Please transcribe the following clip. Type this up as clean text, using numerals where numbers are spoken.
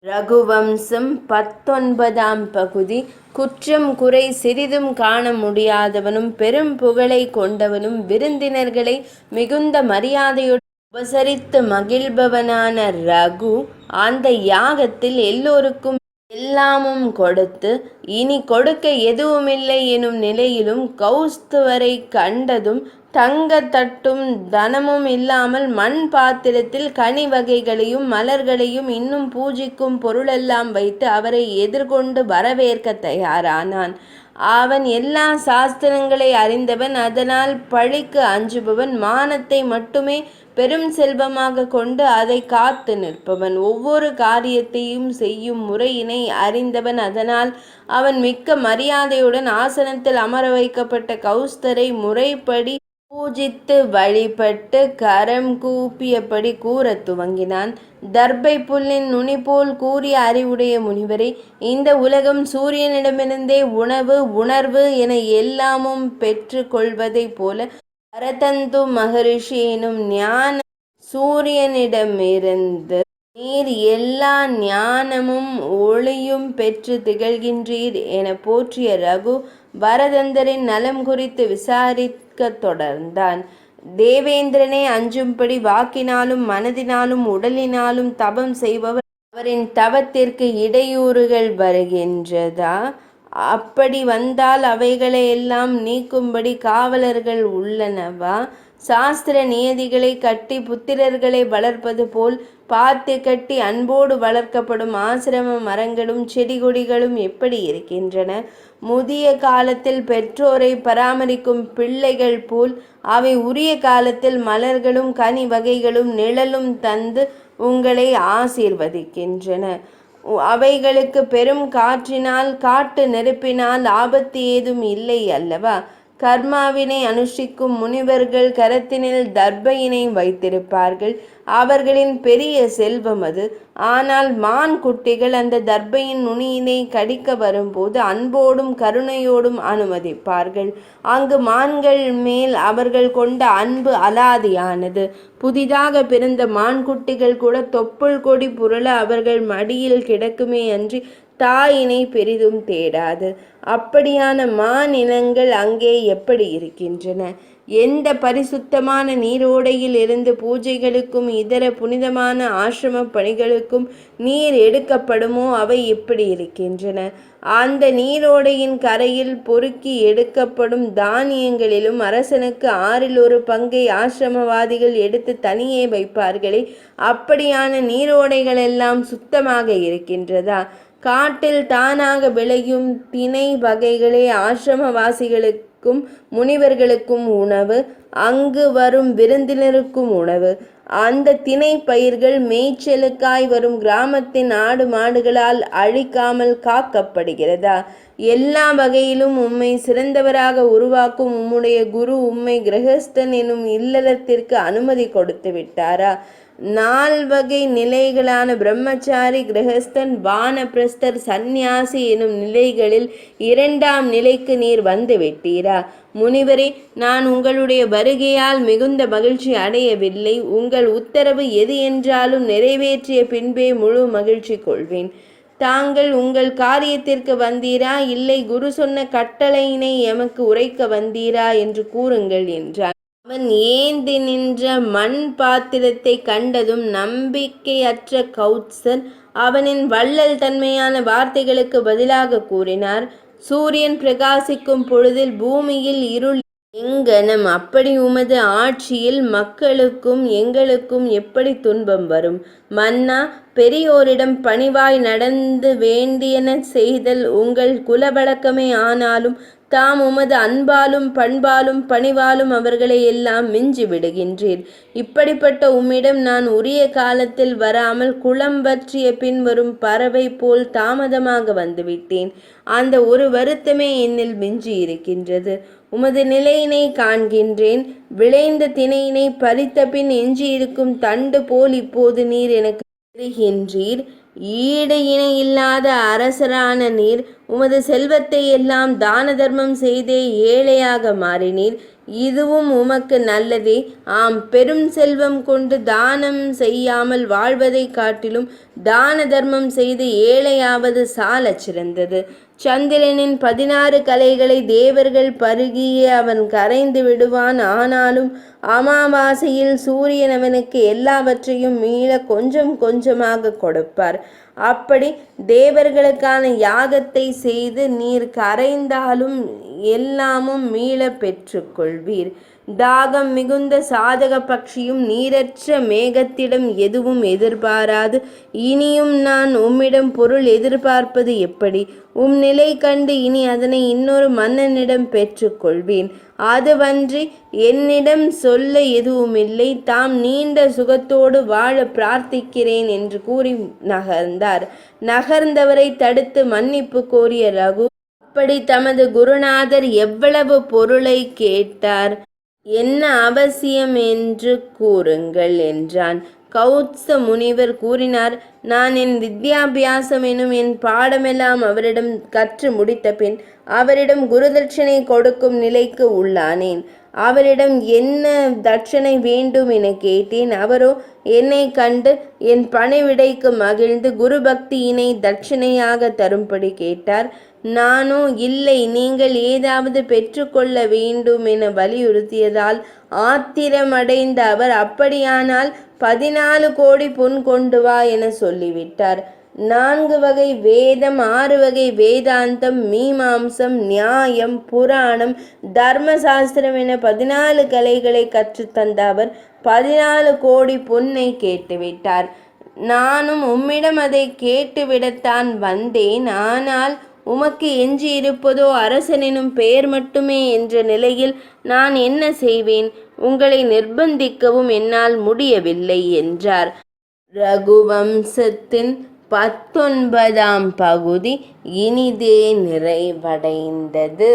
ரகுவம்சம் 19ஆம் பகுதி. குற்றம் குறை சிறிதும் காண முடியாதவனும் பெரும் புகழை கொண்டவனும் விருந்தினர்களை மிகுந்த மரியாதையுடன் உபசரித்து மகிழ்பவனான ரகு அந்த யாகத்தில் எல்லோருக்கும் எல்லாமும் கொடுத்து இனி கொடுக்க எதுவுமில்லை எனும் நிலையிலும் கௌஸ்துவரை கண்டதும் தங்க தட்டும் தனமும் இல்லாமல் மண் பாத்திரத்தில் கனி வகைகளையும் மலர்களையும் இன்னும் பூஜிக்கும் பொருளெல்லாம் வைத்து அவரை எதிர்கொண்டு வரவேற்க தயாரானான். அவன் எல்லா சாஸ்திரங்களை அறிந்தவன், அதனால் பழிக்கு அஞ்சுபவன், மானத்தை மட்டுமே பெரும் செல்வமாக கொண்டு அதை காத்து நிற்பவன், ஒவ்வொரு காரியத்தையும் செய்யும் முறையினை அறிந்தவன். அதனால் அவன் மிக்க மரியாதையுடன் ஆசனத்தில் அமர வைக்கப்பட்ட கௌஸ்தரை முறைப்படி பூஜித்து வழிபட்டு கரம் கூப்பியபடி கூறத் துவங்கினான். தர்பை புல்லின் நுனி போல் கூறிய அறிவுடைய முனிவரே, இந்த உலகம் சூரியனிடமிருந்தே உணவு உணர்வு என எல்லாமும் பெற்று கொள்வதைப் போல பரதந்து மகரிஷி எனும் ஞான சூரியனிடமிருந்து நீர் எல்லா ஞானமும் ஒளியும் பெற்று திகழ்கின்றீர் என போற்றிய ரகு பரதந்தரின் நலம் குறித்து விசாரிக்க தொடர்ந்தான். தேவேந்திரனை அஞ்சும்படி வாக்கினாலும் மனதினாலும் உடலினாலும் தவம் செய்பவர், அவரின் தவத்திற்கு இடையூறுகள் வருகின்றதா? அப்படி வந்தால் அவைகளை எல்லாம் நீக்கும்படி காவலர்கள் உள்ளனவா? சாஸ்திர நியதிகளை கட்டி புத்திரர்களை வளர்ப்பது போல் பார்த்து கட்டி அன்போடு வளர்க்கப்படும் ஆசிரம மரங்களும் செடி கொடிகளும் எப்படி இருக்கின்றன? முதிய காலத்தில் பெற்றோரை பராமரிக்கும் பிள்ளைகள் போல் அவை உரிய காலத்தில் மலர்களும் கனி வகைகளும் நிழலும் தந்து உங்களை ஆசீர்வதிக்கின்றன. அவைகளுக்கு பெரும் காற்றினால் காட்டு நெருப்பினால் ஆபத்து ஏதும் இல்லை அல்லவா? கர்மாவினை அனுஷ்டிக்கும் முனிவர்கள் கரத்தினில் தர்பையினை வைத்திருப்பார்கள். அவர்களின் பெரிய செல்வம் அது. ஆனால் மான் குட்டிகள் அந்த தர்பையின் நுனியினை கடிக்க வரும்போது அன்போடும் கருணையோடும் அனுமதிப்பார்கள். அங்கு மான்கள் மேல் அவர்கள் கொண்ட அன்பு அலாதியானது. புதிதாக பிறந்த மான்குட்டிகள் கூட தொப்புள் கொடி புரள அவர்கள் மடியில் கிடக்குமே அன்றி தாயினை பெரிதும் தேடாது. அப்படியான மாநிலங்கள் அங்கே எப்படி இருக்கின்றன? எந்த பரிசுத்தமான நீரோடையில் இருந்து பூஜைகளுக்கும் இதர புனிதமான ஆசிரம பணிகளுக்கும் நீர் எடுக்கப்படுமோ அவை எப்படி இருக்கின்றன? அந்த நீரோடையின் கரையில் பொறுக்கி எடுக்கப்படும் தானியங்களிலும் அரசனுக்கு 1/6 பங்கை ஆசிரமவாதிகள் எடுத்து தனியே வைப்பார்களே, அப்படியான நீரோடைகள் எல்லாம் சுத்தமாக இருக்கின்றதா? காட்டில் தானாக விளையும் திணை வகைகளே ஆசிரமவாசிகளுக்கும் முனிவர்களுக்கும் உணவு, அங்கு வரும் விருந்தினருக்கும் உணவு. அந்த திணை பயிர்கள் மேய்ச்சலுக்காய் வரும் கிராமத்தின் ஆடு மாடுகளால் அழிக்காமல் காக்கப்படுகிறதா? எல்லா வகையிலும் உம்மை சிறந்தவராக உருவாக்கும் உம்முடைய குரு உம்மை கிரகஸ்தன் எனும் இல்லறத்திற்கு அனுமதி கொடுத்து விட்டாரா? 4 வகை நிலைகளான பிரம்மச்சாரி, கிரகஸ்தன், வானப்பிரஸ்தர், சந்நியாசி எனும் நிலைகளில் 2ஆம் நிலைக்கு நீர் வந்து விட்டீரா? முனிவரே, நான் உங்களுடைய வருகையால் மிகுந்த மகிழ்ச்சி அடையவில்லை. உங்கள் உத்தரவு எது என்றாலும் நிறைவேற்றிய பின்பே முழு மகிழ்ச்சி கொள்வேன். தாங்கள் உங்கள் காரியத்திற்கு வந்தீரா, இல்லை குரு சொன்ன கட்டளையினை எமக்கு உரைக்க வந்தீரா என்று கூறுங்கள் என்றான். அவன் ஏந்தி நின்ற மண் பாத்திரத்தை கண்டதும் நம்பிக்கையற்ற கௌத்சர் அவனின் வள்ளல் தன்மையான வார்த்தைகளுக்கு பதிலாக கூறினார். சூரியன் பிரகாசிக்கும் பொழுதில் பூமியில் இருள் எங்கனம், அப்படி உமது ஆட்சியில் மக்களுக்கும் எங்களுக்கும் எப்படி துன்பம் வரும்? மன்னா, பெரியோரிடம் பணிவாய் நடந்து வேண்டியன செய்தல் உங்கள் குலவழக்கமே. ஆனாலும் தாம் உமது அன்பாலும் பண்பாலும் பணிவாலும் அவர்களை எல்லாம் மிஞ்சி விடுகின்றீர். இப்படிப்பட்ட உம்மிடம் நான் உரிய காலத்தில் வராமல் குளம் வற்றிய பின் வரும் பறவை போல் தாமதமாக வந்துவிட்டேன். அந்த ஒரு வருத்தமே என்னில் மிஞ்சி இருக்கின்றது. உமது நிலையினை காண்கின்றேன். விளைந்த திணையினை பறித்த பின் எஞ்சியிருக்கும் தண்டு போல் இப்போது நீர் எனக்கு தெரிகின்றீர். ஈடு இணை இல்லாத அரசரான நீர் உமது செல்வத்தை எல்லாம் தான தர்மம் செய்தே ஏழையாக மாறினீர். இதுவும் உமக்கு நல்லதே. ஆம், பெரும் செல்வம் கொண்டு தானம் செய்யாமல் வாழ்வதைக் காட்டிலும் தான தர்மம் செய்து ஏழையாவது சாலச் சிறந்தது. சந்திரனின் 16 கலைகளை தேவர்கள் பருகியே அவன் கரைந்து விடுவான். ஆனாலும் அமாவாசையில் சூரியன் அவனுக்கு எல்லாவற்றையும் மீள கொஞ்சம் கொஞ்சமாக கொடுப்பார். அப்படி தேவர்களுக்கான யாகத்தை செய்து நீர் கரைந்தாலும் எல்லாமும் மீள பெற்றுக்கொள்வீர். தாகம் மிகுந்த சாதக பட்சியும் நீரற்ற மேகத்திடம் எதுவும் எதிர்பாராது. இனியும் நான் உம்மிடம் பொருள் எதிர்பார்ப்பது எப்படி? உம் நிலை கண்டு இனி அதனை இன்னொரு மன்னனிடம் பெற்றுக்கொள்வேன். அதுவன்றி என்னிடம் சொல்ல எதுவுமில்லை. தாம் நீண்ட சுகத்தோடு வாழ பிரார்த்திக்கிறேன் என்று கூறி நகர்ந்தார். நகர்ந்தவரை தடுத்து மன்னிப்பு கோரிய ரகு அப்படி தமது குருநாதர் எவ்வளவு பொருளை கேட்டார், என்ன அவசியம் என்று கூறுங்கள் என்றான். கௌத்ச முனிவர் கூறினார், நான் என் வித்யாபியாசம் எனும் என் பாடமெல்லாம் அவரிடம் கற்று முடித்த பின் அவரிடம் குருதட்சணை கொடுக்கும் நிலைக்கு உள்ளானேன். அவரிடம் என்ன தட்சணை வேண்டும் என கேட்டேன். அவரோ என்னை கண்டு என் பணிவிடைக்கு மகிழ்ந்து குரு பக்தியினை தட்சணையாக தரும்படி கேட்டார். நானோ இல்லை, நீங்கள் ஏதாவது பெற்றுக்கொள்ள வேண்டும் என வலியுறுத்தியதால் ஆத்திரமடைந்த அவர், அப்படியானால் 14 கோடி பொன் கொண்டு வா என சொல்லிவிட்டார். 4 வகை வேதம், 6 வகை வேதாந்தம், மீமாம்சம், நியாயம், புராணம், தர்மசாஸ்திரம் என 14 கலைகளை கற்றுத்தந்த அவர் 14 கோடி பொன்னை கேட்டுவிட்டார். நானும் உம்மிடம் அதை கேட்டுவிடத்தான் வந்தேன். ஆனால் உமக்கு எஞ்சி இருப்பதோ அரசனெனும் பெயர் மட்டுமே என்ற நிலையில் நான் என்ன செய்வேன்? உங்களை நிர்பந்திக்கவும் என்னால் முடியவில்லை என்றார். ரகுவம்சத்தின் 19ஆம் பகுதி இனிதே நிறைவடைந்தது.